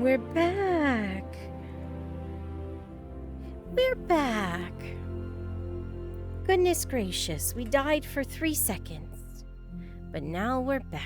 We're back. We're back. Goodness gracious, we died for 3 seconds. But now we're back.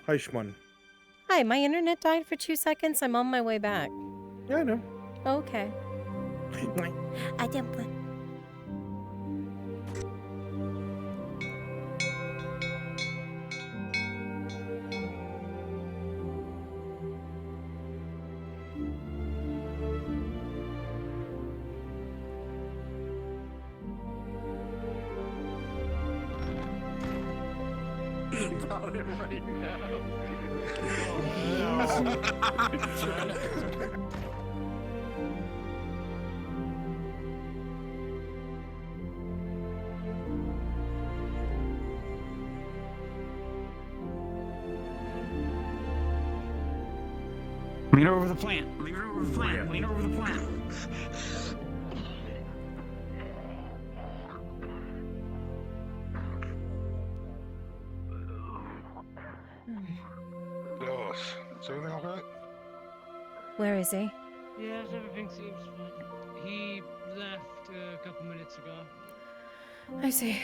Hi, Shmun. Hi, my internet died for 2 seconds. I'm on my way back. Yeah, I know. Okay. I don't want... About it right now. Lean over the plant. Lean over the plant. Lean over the plant. Dallas, is everything okay? Where is he? Yes, everything seems fine. He left a couple minutes ago. I see.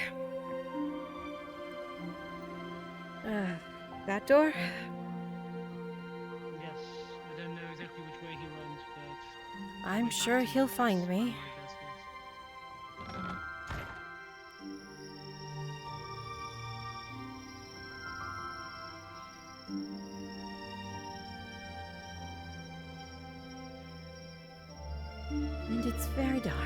That door? Yes, I don't know exactly which way he runs, but... I'm sure he'll find me. And it's very dark.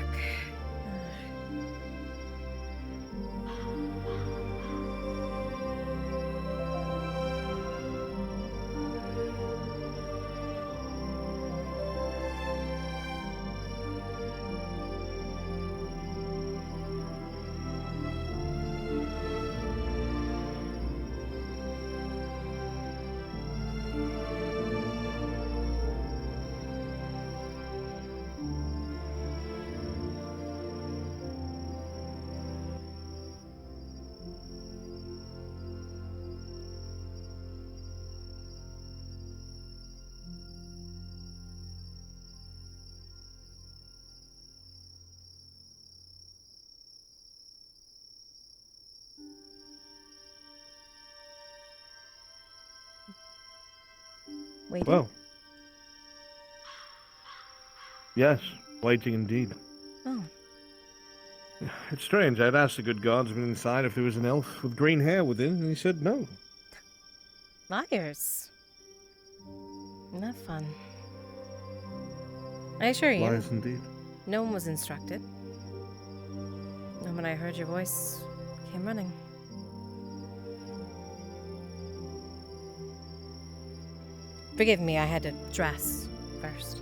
Waiting? Well. Yes, waiting indeed. Oh. It's strange. I'd asked the good guardsman inside if there was an elf with green hair within, and he said no. Liars. Not fun. I assure you, Lies indeed. no one was instructed. And when I heard your voice, I came running. Forgive me, I had to dress first.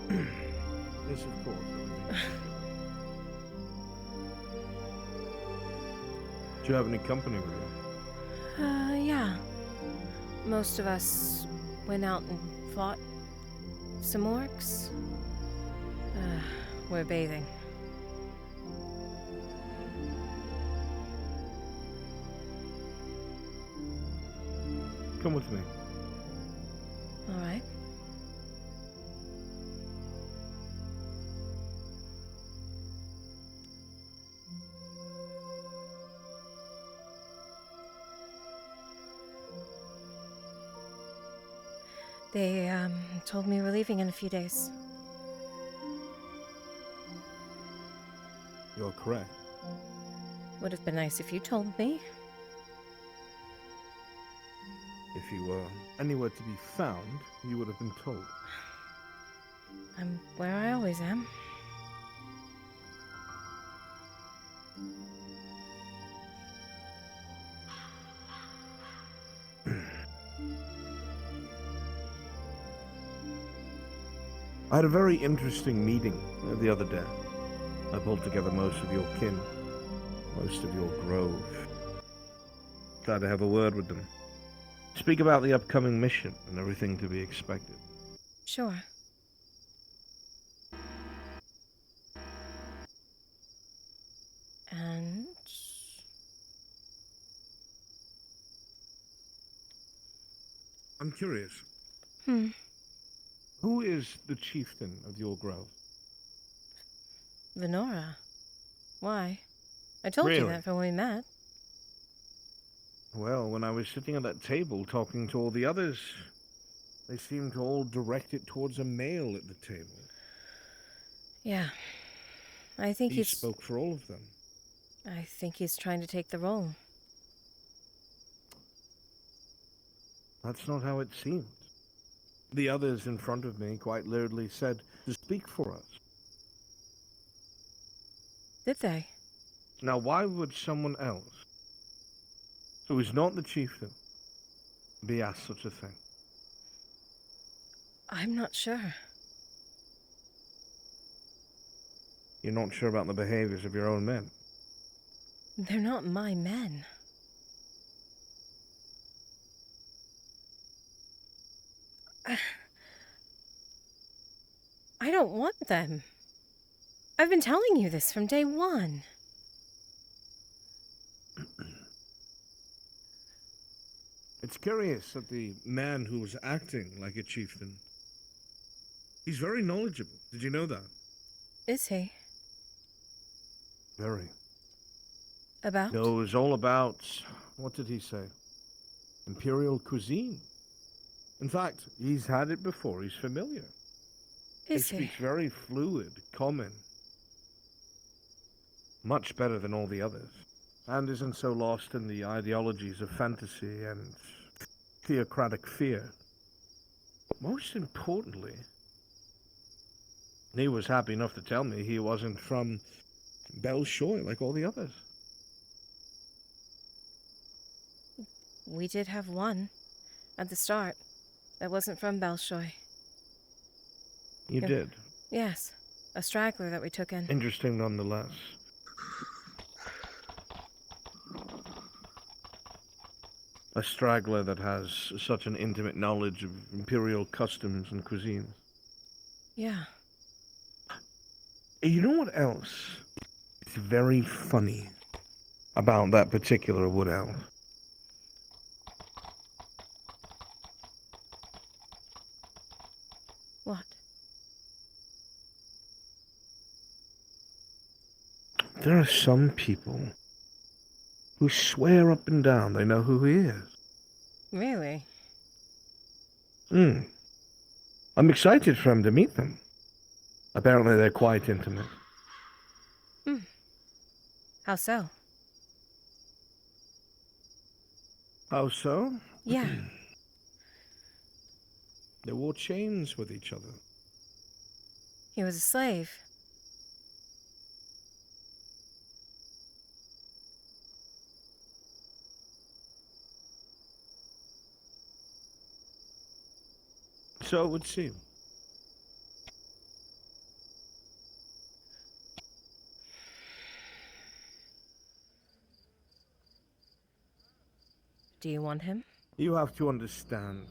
Yes, of course. Do you have any company with you? Yeah. Most of us went out and fought some orcs. We're bathing. Come with me. All right. They told me we're leaving in a few days. You're correct. Would have been nice if you told me. If you were anywhere to be found, you would have been told. I'm where I always am. I had a very interesting meeting the other day. I pulled together most of your kin, most of your grove. Tried to have a word with them. Speak about the upcoming mission and everything to be expected. Sure. And I'm curious. hmm, Who is the chieftain of your grove? Venora. Why? I told you Really? that when we met. Well, when I was sitting at that table talking to all the others, they seemed to all direct it towards a male at the table. Yeah. I think He spoke for all of them. I think he's trying to take the role. That's not how it seemed. The others in front of me quite literally said to speak for us. Did they? Now, why would someone else, who is not the chieftain, be asked such a thing? I'm not sure. You're not sure about the behaviors of your own men? They're not my men. I don't want them. I've been telling you this from day one. It's curious that the man who was acting like a chieftain, he's very knowledgeable. Did you know that? Is he? Very. About? Knows all about, what did he say? Imperial cuisine. In fact, he's had it before. He's familiar. Is He he? speaks very fluid, common. Much better than all the others. And isn't so lost in the ideologies of fantasy and theocratic fear. Most importantly, he was happy enough to tell me he wasn't from Belshoi like all the others. We did have one at the start that wasn't from Belshoi. You Yeah. did. Yes, a straggler that we took in. Interesting nonetheless. A straggler that has such an intimate knowledge of imperial customs and cuisines. Yeah. You know what else? It's very funny about that particular wood elf. What? There are some people who swear up and down they know who he is. Really? I'm excited for him to meet them. Apparently they're quite intimate. How so? How so? Yeah. They wore chains with each other. He was a slave. So it would seem. Do you want him? You have to understand.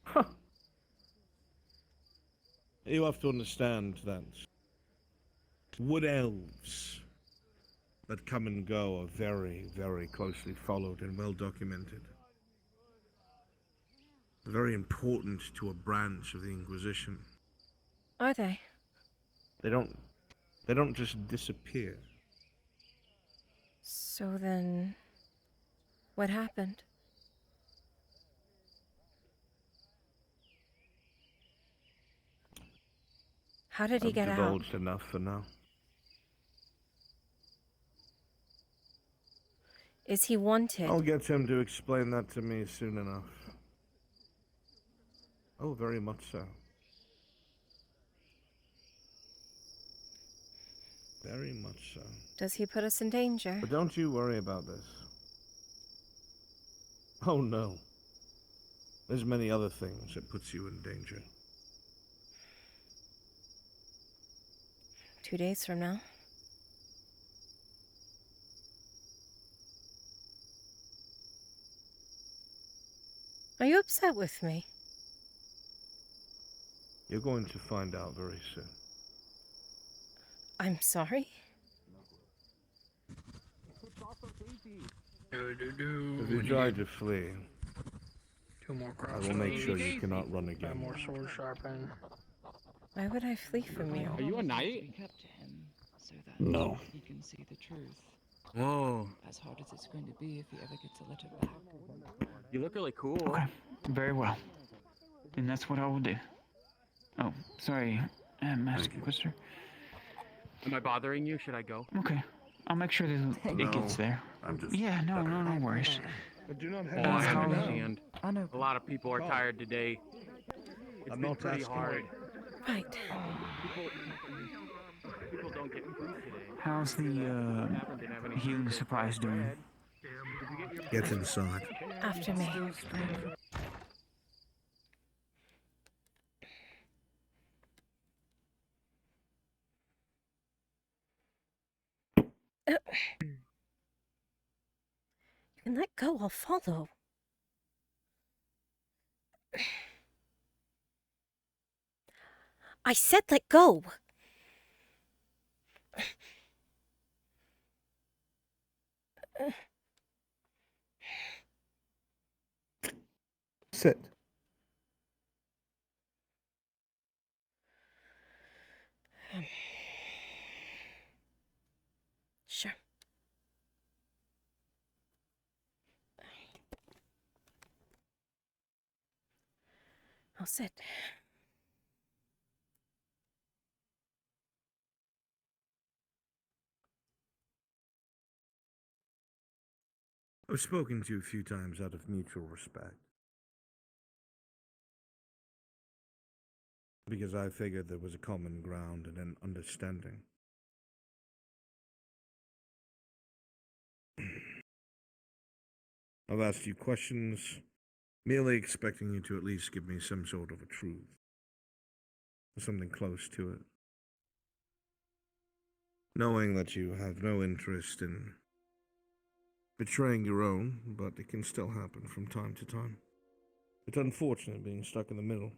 Huh. You have to understand that wood elves that come and go are very, very closely followed and well documented. Very important to a branch of the Inquisition. Are they? They don't just disappear. So then, what happened? How did he I've get out? divulged enough for now. Is he wanted? I'll get him to explain that to me soon enough. Oh, very much so. Very much so. Does he put us in danger? But don't you worry about this. Oh no. There's many other things that puts you in danger. 2 days from now. Are you upset with me? You're going to find out very soon. I'm sorry? If you try to flee, Two more I crops. will make sure you cannot run Buy again. more sword sharpen. Why would I flee from you? Are you a knight? Speak up to him so that No. he can see the truth. Whoa. As hard as it's going to be if he ever gets a letter back. You look really cool. Okay, very well. And that's what I will do. Oh, sorry, Master Inquisitor. Am I bothering you? Should I go? Okay, I'll make sure that it gets there. I'm just. Yeah, no worries. I do not Oh, have I how- understand. I know. A lot of people are tired today. It's I'm been not pretty asking. hard. Right. People don't get food today. How's the Tavern didn't have any healing food. supplies doing? Get inside. After me. You can let go, I'll follow. I said let go! Sit. Sure. I'll sit. I've spoken to you a few times out of mutual respect. Because I figured there was a common ground and an understanding. I've asked you questions, merely expecting you to at least give me some sort of a truth. Or something close to it. Knowing that you have no interest in betraying your own, but it can still happen from time to time. It's unfortunate being stuck in the middle.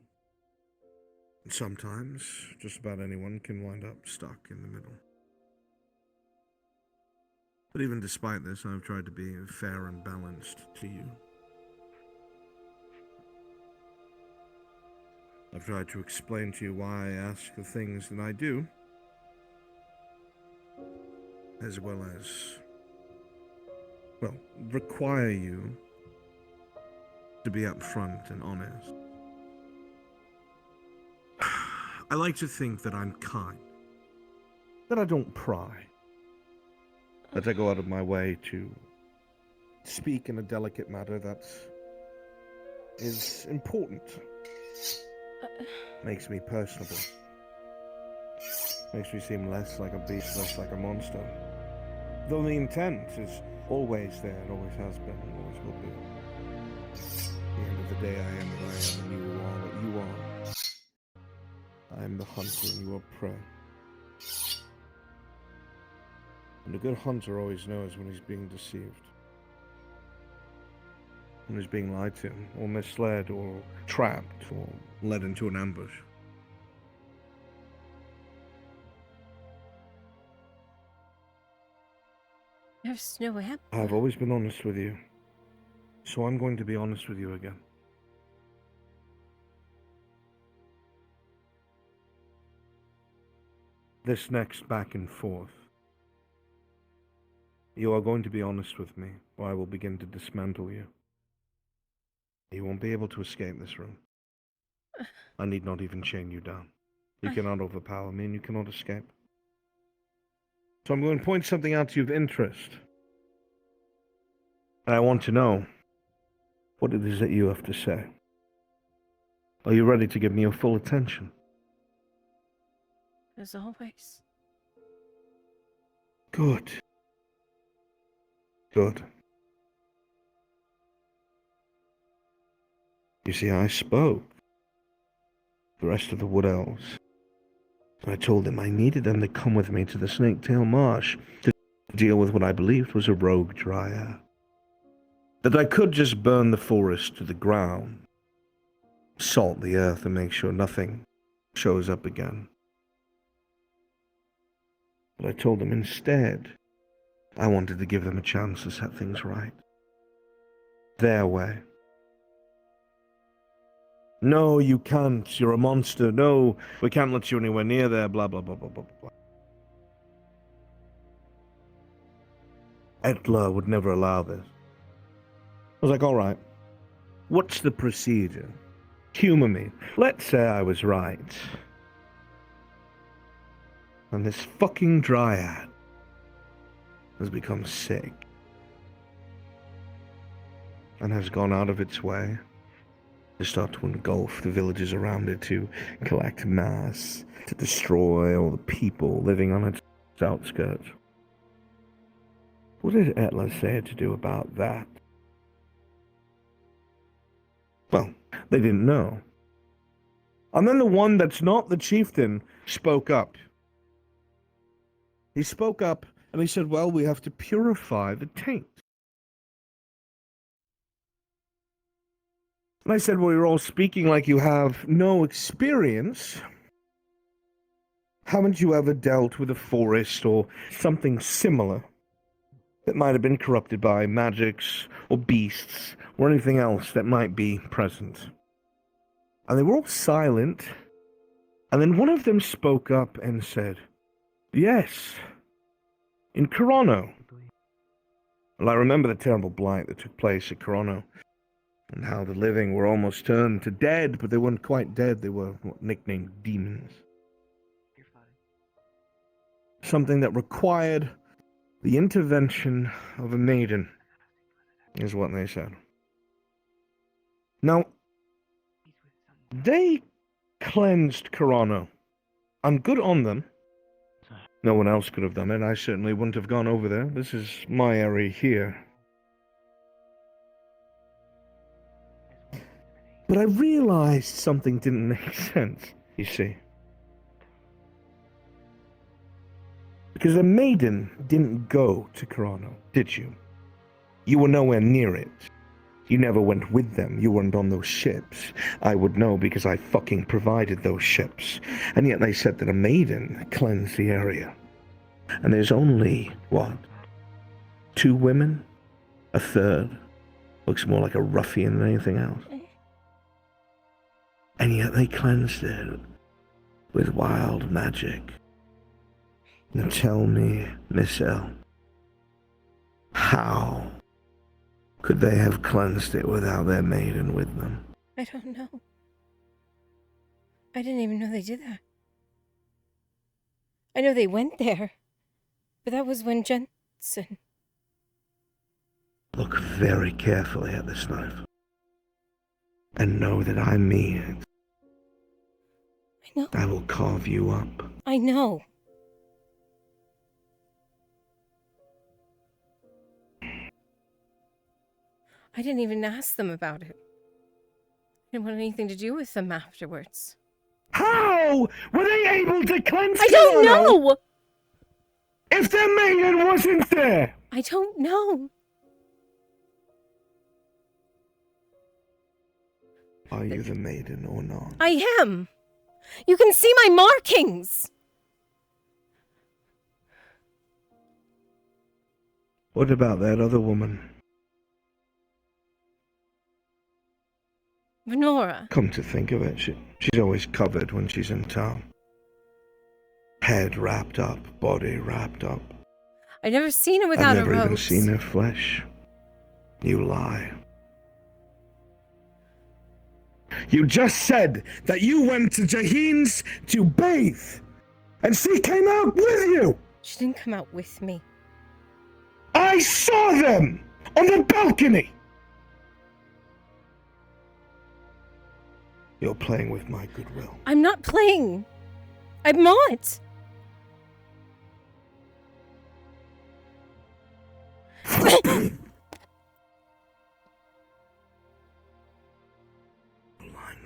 And sometimes, just about anyone can wind up stuck in the middle. But even despite this, I've tried to be fair and balanced to you. I've tried to explain to you why I ask the things that I do, as well as, well, require you to be upfront and honest. I like to think that I'm kind, that I don't pry, that I go out of my way to speak in a delicate matter that is important, makes me personable, makes me seem less like a beast, less like a monster. Though the intent is always there, and always has been, and always will be. At the end of the day, I am what I am, and you are what you are. I am the hunter, and you are prey. And a good hunter always knows when he's being deceived. When he's being lied to, or misled, or trapped, or led into an ambush. There's no ambush. I've always been honest with you, so I'm going to be honest with you again. This next back and forth, you are going to be honest with me, or I will begin to dismantle you. You won't be able to escape this room. I need not even chain you down. You cannot overpower me, and you cannot escape. So I'm going to point something out to you of interest. I want to know what it is that you have to say. Are you ready to give me your full attention? As always. Good. Good. You see, I spoke. The rest of the Wood Elves I told him I needed them to come with me to the Snaketail Marsh to deal with what I believed was a rogue dryad. That I could just burn the forest to the ground, salt the earth, and make sure nothing shows up again. But I told them instead, I wanted to give them a chance to set things right. Their way. No, you can't. You're a monster. No, we can't let you anywhere near there. Blah, blah, blah, blah, blah, blah. Etla would never allow this. I was like, all right. What's the procedure? Humor me. Let's say I was right. And this fucking dryad has become sick. And has gone out of its way to start to engulf the villages around it, to collect mass, to destroy all the people living on its outskirts. What did Etla say to do about that? Well, they didn't know. And then the one that's not the chieftain spoke up. He spoke up and he said, well, we have to purify the taint. And I said, well, you're all speaking like you have no experience. Haven't you ever dealt with a forest or something similar that might have been corrupted by magics or beasts or anything else that might be present? And they were all silent. And then one of them spoke up and said, yes, in Corono. Well, I remember the terrible blight that took place at Corono, and how the living were almost turned to dead, but they weren't quite dead. They were nicknamed demons. Something that required the intervention of a maiden, is what they said. Now, they cleansed Corono, and good on them. No one else could have done it. I certainly wouldn't have gone over there. This is my area here. But I realized something didn't make sense, you see. Because the maiden didn't go to Corono, did you? You were nowhere near it. You never went with them. You weren't on those ships. I would know because I fucking provided those ships. And yet they said that a maiden cleansed the area. And there's only, what, 2 women? A third looks more like a ruffian than anything else. And yet they cleansed it with wild magic. Now tell me, Miss L, how could they have cleansed it without their maiden with them? I don't know. I didn't even know they did that. I know they went there, but that was when Jensen... Look very carefully at this knife, and know that I mean it. I know. I will carve you up. I know. I didn't even ask them about it. I didn't want anything to do with them afterwards. How were they able to cleanse I don't know! if their maiden wasn't there? I don't know. Are you the maiden or not? I am. You can see my markings. What about that other woman? Venora. Come to think of it, she's always covered when she's in town. Head wrapped up, body wrapped up. I've never seen her without I've a never rose. even seen her flesh. You lie. You just said that you went to Jaheen's to bathe, and she came out with you! She didn't come out with me. I saw them on the balcony! You're playing with my goodwill. I'm not playing. I'm not. Lying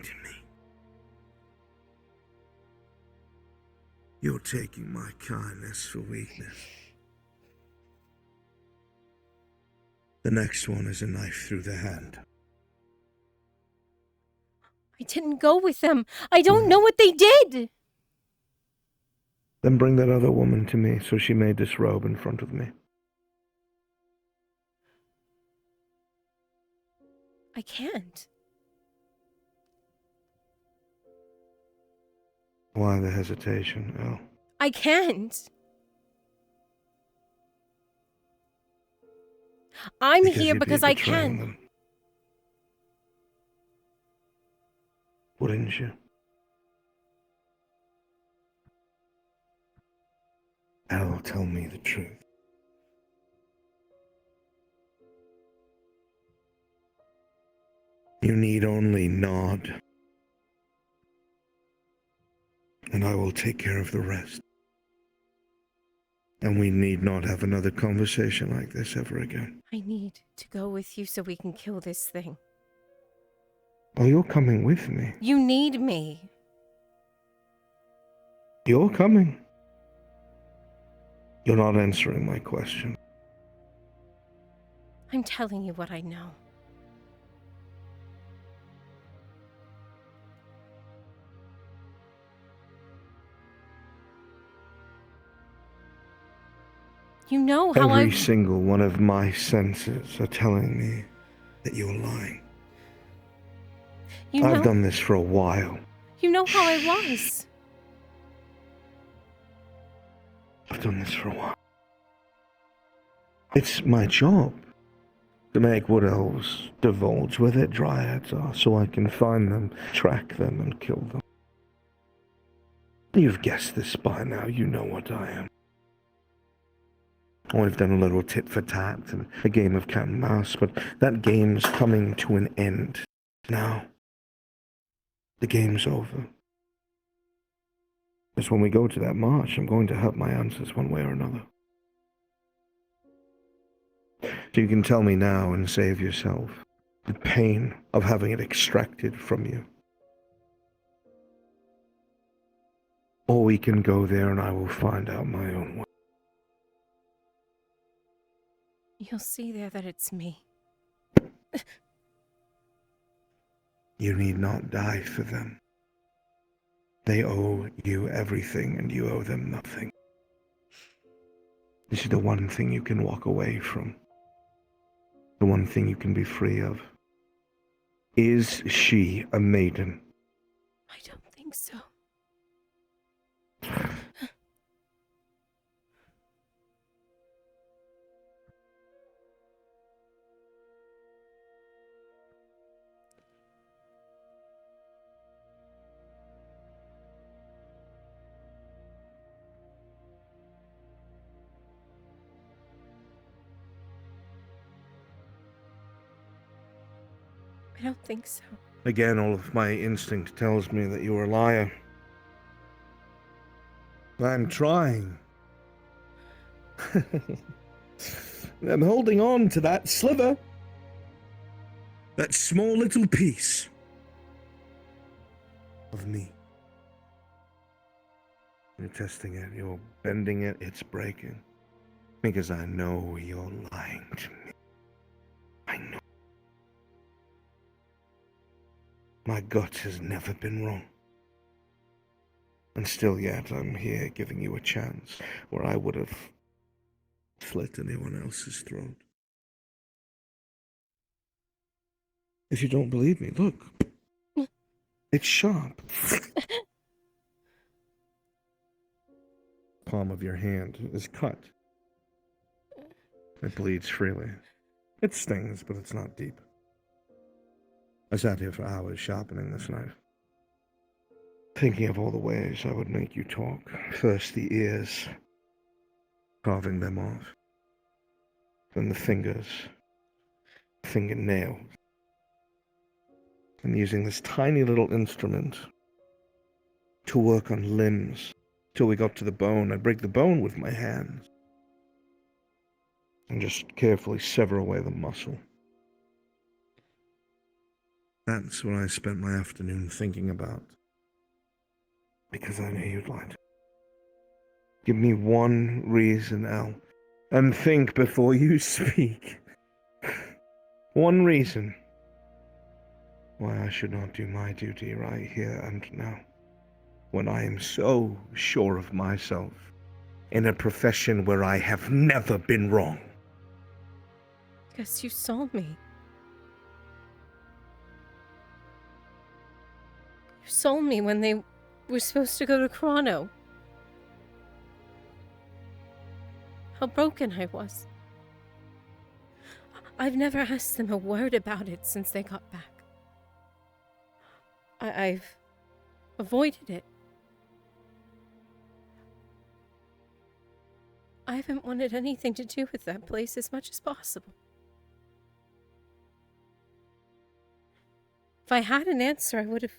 to me. You're taking my kindness for weakness. The next one is a knife through the hand. I didn't go with them. I don't know what they did. Then bring that other woman to me so she may disrobe in front of me. I can't. Why the hesitation, Elle? I can't. I'm Because here you'd be because I betraying can. them. Wouldn't you? Elle, tell me the truth. You need only nod, and I will take care of the rest. And we need not have another conversation like this ever again. I need to go with you so we can kill this thing. Oh, you're coming with me. You need me. You're coming. You're not answering my question. I'm telling you what I know. You know how Every single one of my senses are telling me that you're lying. I've done this for a while. You know how I was. I've done this for a while. It's my job to make wood elves divulge where their dryads are so I can find them, track them, and kill them. You've guessed this by now. You know what I am. Oh, I've done a little tit for tat and a game of cat and mouse, but that game's coming to an end now. The game's over. Because when we go to that march, I'm going to have my answers one way or another. So you can tell me now and save yourself the pain of having it extracted from you. Or we can go there and I will find out my own way. You'll see there that it's me. You need not die for them. They owe you everything and you owe them nothing. This is the one thing you can walk away from. The one thing you can be free of. Is she a maiden? I don't think so. I don't think so. Again, all of my instinct tells me that you're a liar. I'm trying. I'm holding on to that sliver. That small little piece of me. You're testing it, you're bending it, it's breaking. Because I know you're lying to me. I know. My gut has never been wrong. And still yet, I'm here giving you a chance where I would have slit anyone else's throat. If you don't believe me, look. It's sharp. Palm of your hand is cut. It bleeds freely. It stings, but it's not deep. I sat here for hours sharpening this knife, thinking of all the ways I would make you talk. First the ears, carving them off. Then the fingers, fingernails. And using this tiny little instrument to work on limbs. Till we got to the bone. I'd break the bone with my hands. And just carefully sever away the muscle. That's what I spent my afternoon thinking about. Because I knew you'd lie to me. Give me one reason, Al. And think before you speak. One reason why I should not do my duty right here and now, when I am so sure of myself in a profession where I have never been wrong. Because you saw me. You saw me when they were supposed to go to Chrono. How broken I was. I've never asked them a word about it since they got back. I've avoided it. I haven't wanted anything to do with that place as much as possible. If I had an answer, I would have...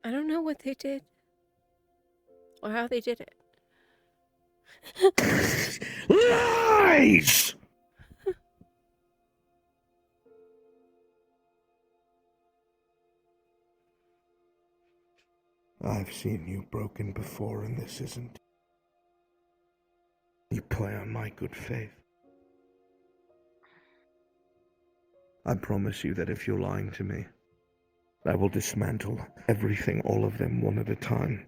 I don't know what they did. Or how they did it. Lies! I've seen you broken before, and this isn't. You play on my good faith. I promise you that if you're lying to me, I will dismantle everything, all of them, one at a time.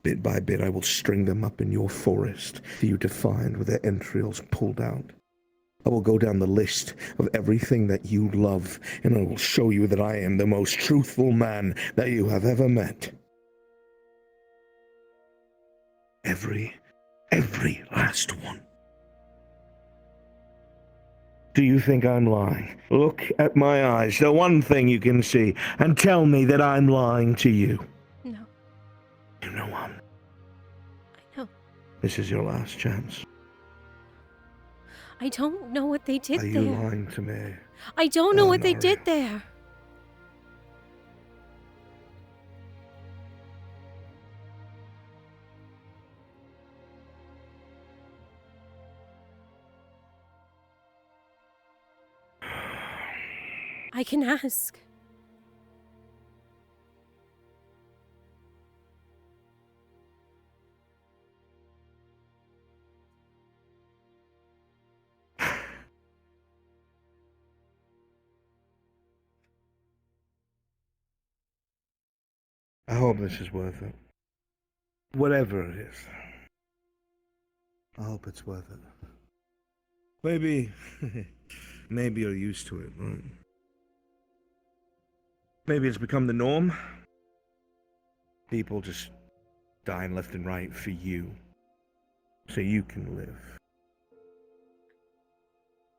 Bit by bit, I will string them up in your forest for you to find with their entrails pulled out. I will go down the list of everything that you love, and I will show you that I am the most truthful man that you have ever met. Every last one. Do you think I'm lying? Look at my eyes, the one thing you can see, and tell me that I'm lying to you. No. You know I'm. I know. This is your last chance. I don't know what they did Are there. you lying to me? I don't know what they Eleanor? did there. I can ask. I hope this is worth it. Whatever it is. I hope it's worth it. Maybe, maybe you're used to it, right? Maybe it's become the norm. People just dying left and right for you, so you can live.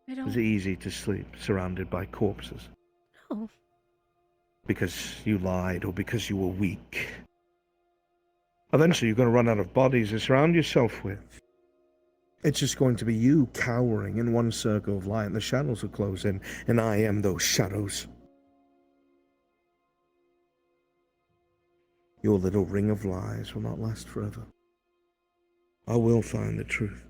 I It's don't easy to sleep surrounded by corpses. know. Because you lied or because you were weak. Eventually you're going to run out of bodies to surround yourself with. It's just going to be you cowering in one circle of light, and the shadows will close in, and I am those shadows. Your little ring of lies will not last forever. I will find the truth.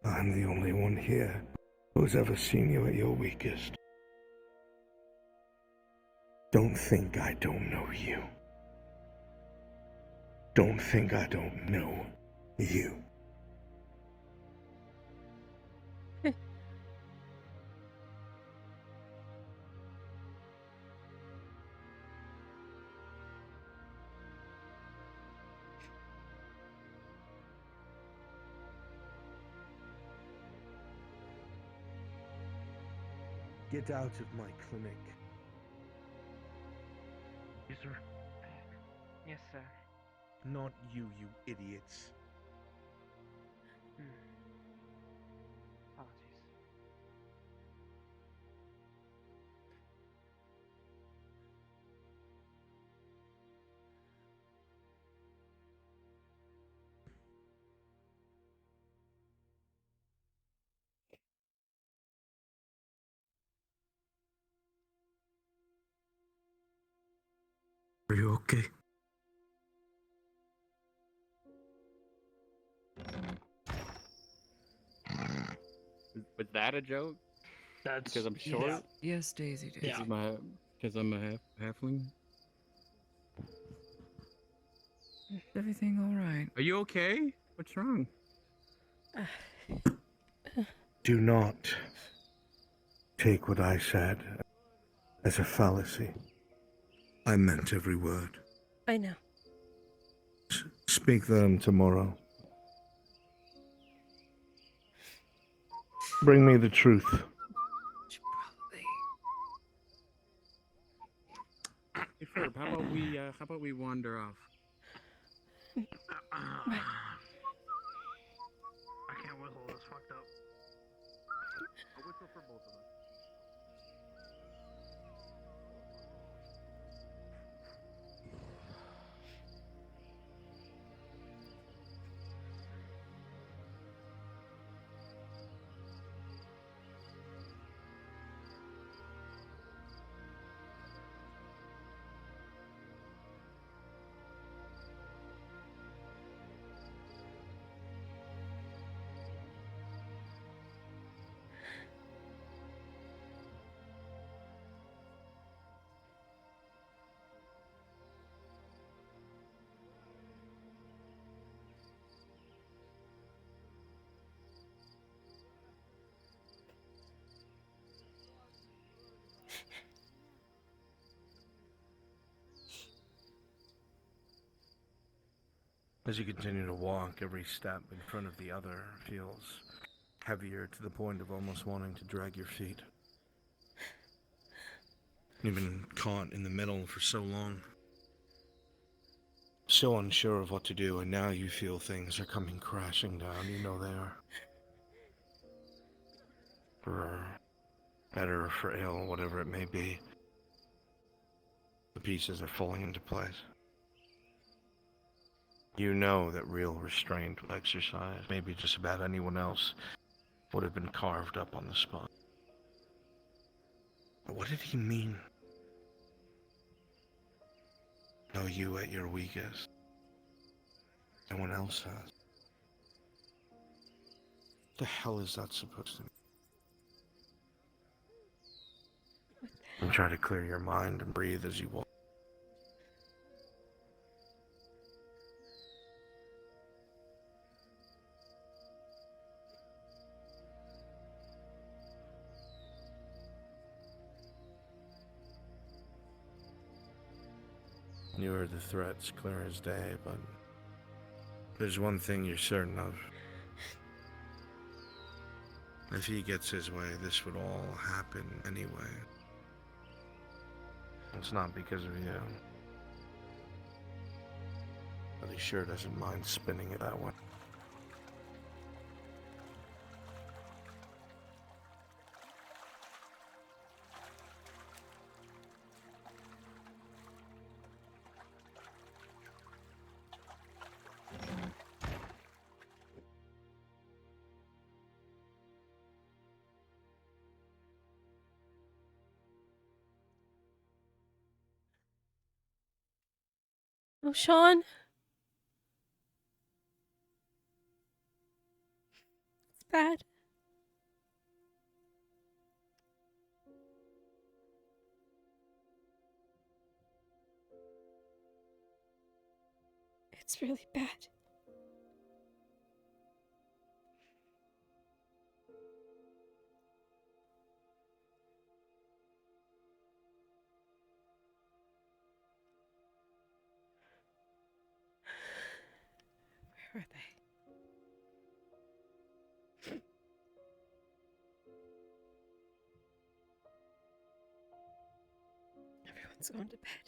I'm the only one here who's ever seen you at your weakest. Don't think I don't know you. Don't think I don't know you. Get out of my clinic. Yes, sir. Yes, sir. Not you, you idiots. Apologies. Are you okay? Was that a joke? That's Because I'm short? Yeah. Yes, Daisy, Daisy. Yeah. Because I'm a halfling? Is everything all right? Are you okay? What's wrong? Do not take what I said as a fallacy. I meant every word. I know. Speak them tomorrow. Bring me the truth. Should probably. Hey, Ferb, how about we wander off? Right. I can't whistle. That's fucked up. I'll whistle for both of us. As you continue to walk, every step in front of the other feels heavier to the point of almost wanting to drag your feet. You've been caught in the middle for so long. So unsure of what to do, and now you feel things are coming crashing down. You know they are. For better or for ill, whatever it may be. The pieces are falling into place. You know that real restraint will exercise, maybe just about anyone else, would have been carved up on the spot. But what did he mean? Know you at your weakest. No one else has. What the hell is that supposed to mean? And try to clear your mind and breathe as you walk. You heard the threats clear as day, but there's one thing you're certain of. If he gets his way, this would all happen anyway. It's not because of you. But he sure doesn't mind spinning it that way. Oh, Sean. It's bad. It's really bad. Where are they? Everyone's gone to bed.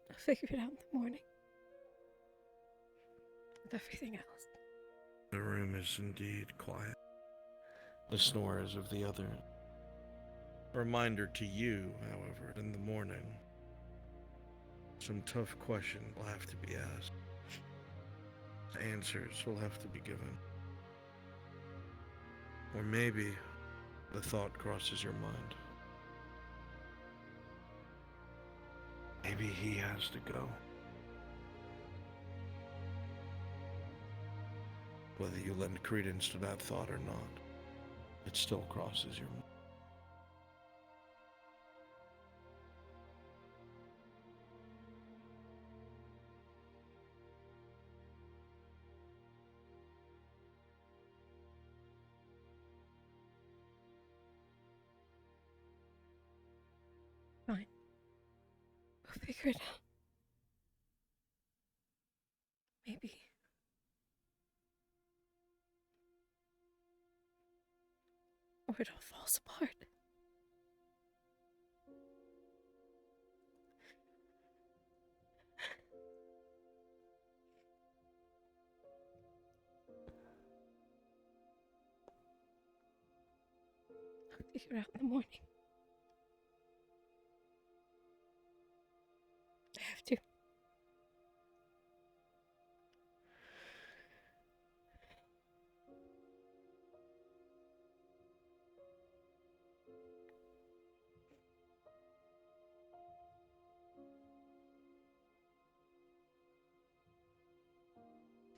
I'll figure it out in the morning. With everything else. The room is indeed quiet. The snores of the other. A reminder to you, however, in the morning, some tough questions will have to be asked. Answers will have to be given. Or maybe the thought crosses your mind. Maybe he has to go. Whether you lend credence to that thought or not, it still crosses your mind. Fine. We'll figure it out. Maybe. Or it all falls apart. I'll figure it out in the morning. I have to.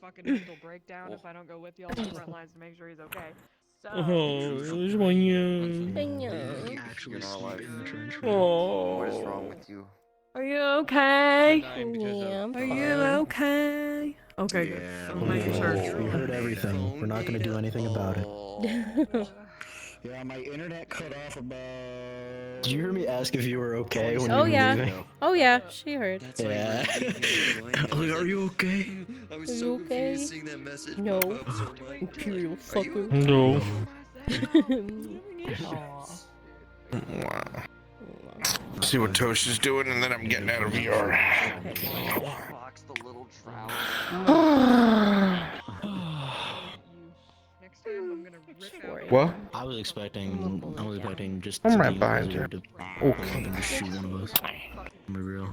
Fucking mental breakdown if I don't go with y'all to the front lines to make sure he's okay. So. Actually sleep in the trench. Oh. What is wrong with you? Are you okay? Yeah, Are you okay? Okay, good. Yeah, I'm making sure. We heard everything. We're not going to do anything about it. Yeah, my internet cut off about. Did you hear me ask if you were okay when Oh you were yeah. leaving? Oh yeah, she heard. Yeah. Are you okay? I was Are so you confused okay? seeing that message No. pop up, so I'm like, Imperial are you fucker. okay? Wow. See what Tosh is doing, and then I'm getting out of VR. Fox the little drow. Next time I'm gonna rip out. What? I was expecting just. I'm to right be behind easier you. to Okay. and just shoot one of us. I'm real.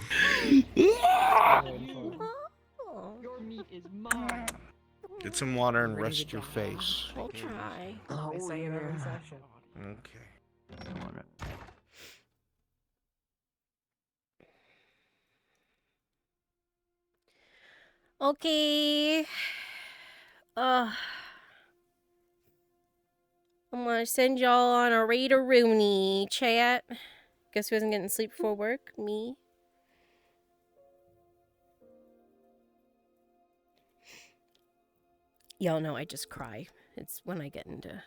Your meat is mine. Get some water and rest your face. I'll try. I say it every session. Okay. Okay. I'm gonna send y'all on a Rooney chat. Guess who wasn't getting sleep before work? Me. Y'all know I just cry. It's when I get into...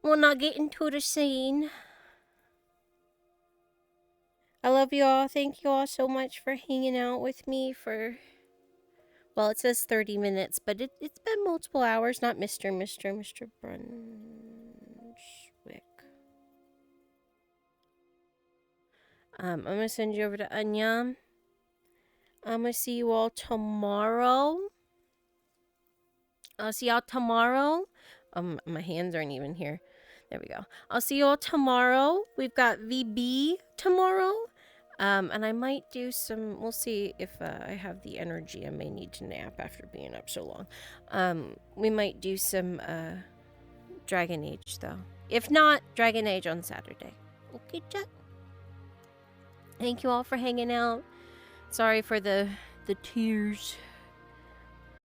When I get into the scene. I love you all. Thank you all so much for hanging out with me for... Well, it says 30 minutes, but it's been multiple hours. Not Mr. Brunswick. I'm going to send you over to Anya. I'm going to see you all tomorrow. I'll see y'all tomorrow. My hands aren't even here. There we go. I'll see you all tomorrow. We've got VB tomorrow. And I might do some... We'll see if I have the energy. I may need to nap after being up so long. We might do some Dragon Age, though. If not, Dragon Age on Saturday. Okay, chat? Thank you all for hanging out. Sorry for the tears.